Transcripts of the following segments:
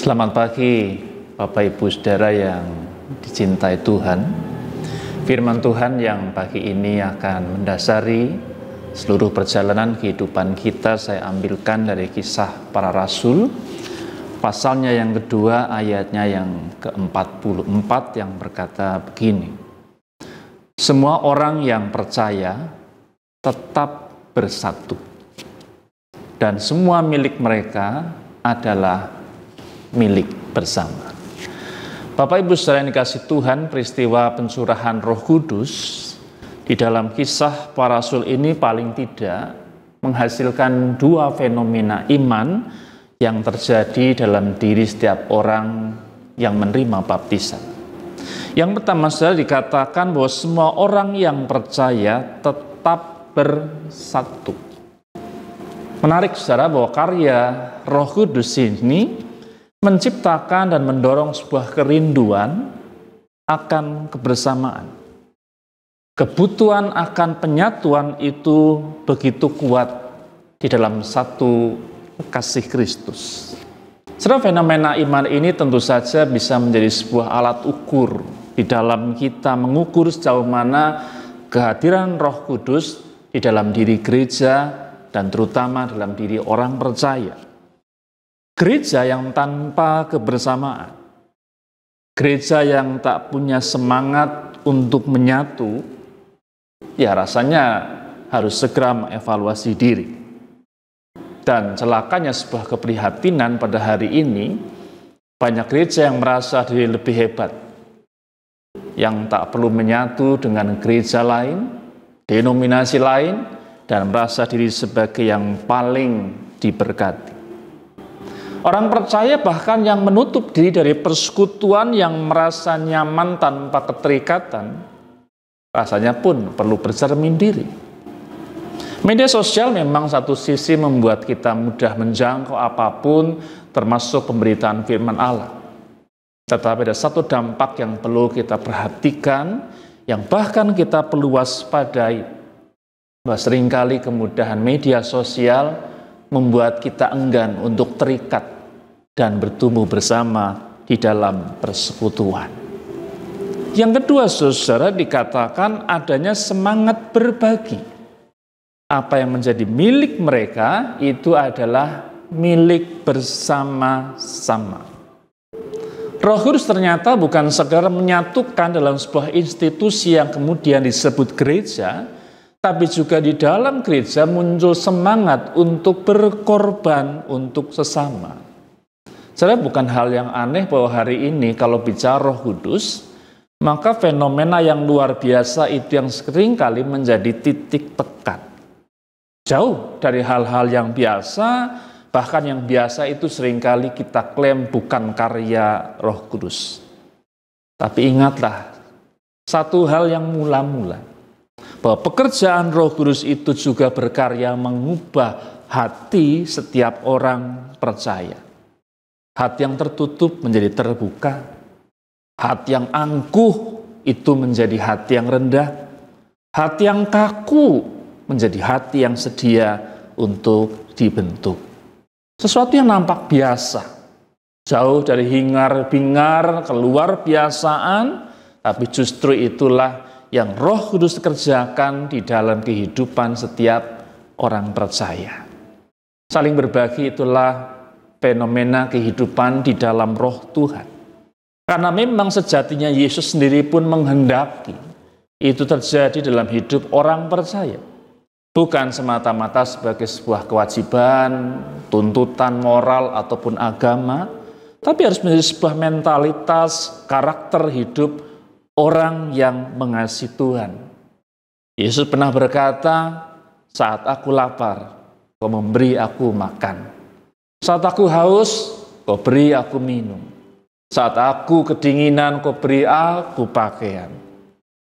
Selamat pagi Bapak Ibu Saudara yang dicintai Tuhan. Firman Tuhan yang pagi ini akan mendasari seluruh perjalanan kehidupan kita saya ambilkan dari Kisah Para Rasul, pasalnya yang kedua, ayatnya yang ke-44 yang berkata begini: semua orang yang percaya tetap bersatu, dan semua milik mereka adalah milik bersama. Bapak Ibu saudara yang dikasih Tuhan, peristiwa pencurahan Roh Kudus di dalam Kisah Para Rasul ini paling tidak menghasilkan dua fenomena iman yang terjadi dalam diri setiap orang yang menerima baptisan. Yang pertama, saudara, dikatakan bahwa semua orang yang percaya tetap bersatu. Menarik, saudara, bahwa karya Roh Kudus ini menciptakan dan mendorong sebuah kerinduan akan kebersamaan. Kebutuhan akan penyatuan itu begitu kuat di dalam satu kasih Kristus. Saudara, fenomena iman ini tentu saja bisa menjadi sebuah alat ukur di dalam kita mengukur sejauh mana kehadiran Roh Kudus di dalam diri gereja dan terutama dalam diri orang percaya. Gereja yang tanpa kebersamaan, gereja yang tak punya semangat untuk menyatu, ya rasanya harus segera mengevaluasi diri. Dan celakanya sebuah keprihatinan pada hari ini, banyak gereja yang merasa diri lebih hebat, yang tak perlu menyatu dengan gereja lain, denominasi lain, dan merasa diri sebagai yang paling diberkati. Orang percaya bahkan yang menutup diri dari persekutuan, yang merasa nyaman tanpa keterikatan, rasanya pun perlu bercermin diri. Media sosial memang satu sisi membuat kita mudah menjangkau apapun, termasuk pemberitaan firman Allah. Tetapi ada satu dampak yang perlu kita perhatikan, yang bahkan kita perlu waspadai, bahwa seringkali kemudahan media sosial membuat kita enggan untuk terikat dan bertumbuh bersama di dalam persekutuan. Yang kedua, saudara, dikatakan adanya semangat berbagi. Apa yang menjadi milik mereka itu adalah milik bersama-sama. Roh Kudus ternyata bukan sekedar menyatukan dalam sebuah institusi yang kemudian disebut gereja, tapi juga di dalam gereja muncul semangat untuk berkorban untuk sesama. Sebenarnya bukan hal yang aneh bahwa hari ini kalau bicara Roh Kudus, maka fenomena yang luar biasa itu yang seringkali menjadi titik tekan. Jauh dari hal-hal yang biasa, bahkan yang biasa itu seringkali kita klaim bukan karya Roh Kudus. Tapi ingatlah, satu hal yang mula-mula, bahwa pekerjaan Roh Kudus itu juga berkarya mengubah hati setiap orang percaya. Hati yang tertutup menjadi terbuka, hati yang angkuh itu menjadi hati yang rendah, hati yang kaku menjadi hati yang sedia untuk dibentuk. Sesuatu yang nampak biasa, jauh dari hingar-bingar, keluar biasaan, tapi justru itulah yang Roh Kudus kerjakan di dalam kehidupan setiap orang percaya. Saling berbagi itulah fenomena kehidupan di dalam Roh Tuhan. Karena memang sejatinya Yesus sendiri pun menghendaki itu terjadi dalam hidup orang percaya. Bukan semata-mata sebagai sebuah kewajiban, tuntutan moral ataupun agama, tapi harus menjadi sebuah mentalitas, karakter hidup orang yang mengasihi Tuhan. Yesus pernah berkata, saat aku lapar, kau memberi aku makan. Saat aku haus, kau beri aku minum. Saat aku kedinginan, kau beri aku pakaian.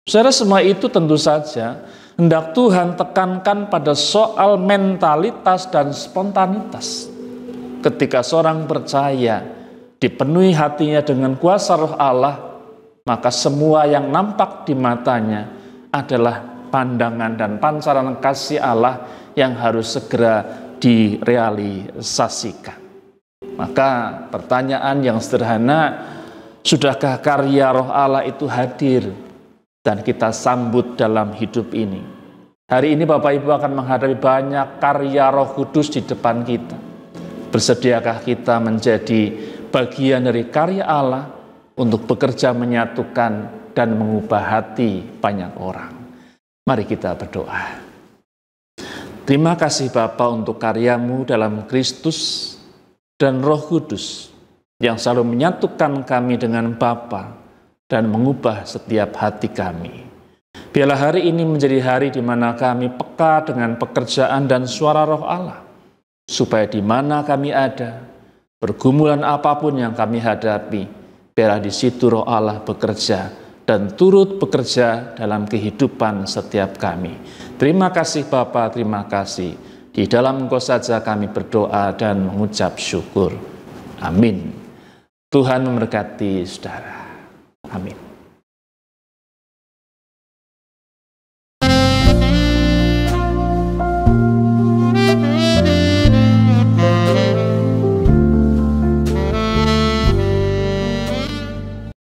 Saudara, semua itu tentu saja hendak Tuhan tekankan pada soal mentalitas dan spontanitas. Ketika seorang percaya dipenuhi hatinya dengan kuasa Roh Allah, maka semua yang nampak di matanya adalah pandangan dan pancaran kasih Allah yang harus segera direalisasikan. Maka pertanyaan yang sederhana, sudahkah karya Roh Allah itu hadir dan kita sambut dalam hidup ini? Hari ini Bapak Ibu akan menghadapi banyak karya Roh Kudus di depan kita. Bersediakah kita menjadi bagian dari karya Allah untuk bekerja menyatukan dan mengubah hati banyak orang? Mari kita berdoa. Terima kasih Bapa untuk karya-Mu dalam Kristus dan Roh Kudus yang selalu menyatukan kami dengan Bapa dan mengubah setiap hati kami. Biarlah hari ini menjadi hari di mana kami peka dengan pekerjaan dan suara Roh Allah, supaya di mana kami ada, pergumulan apapun yang kami hadapi, biarlah di situ Roh Allah bekerja dan turut bekerja dalam kehidupan setiap kami. Terima kasih Bapa, terima kasih. Di dalam Engkau saja kami berdoa dan mengucap syukur. Amin. Tuhan memberkati saudara. Amin.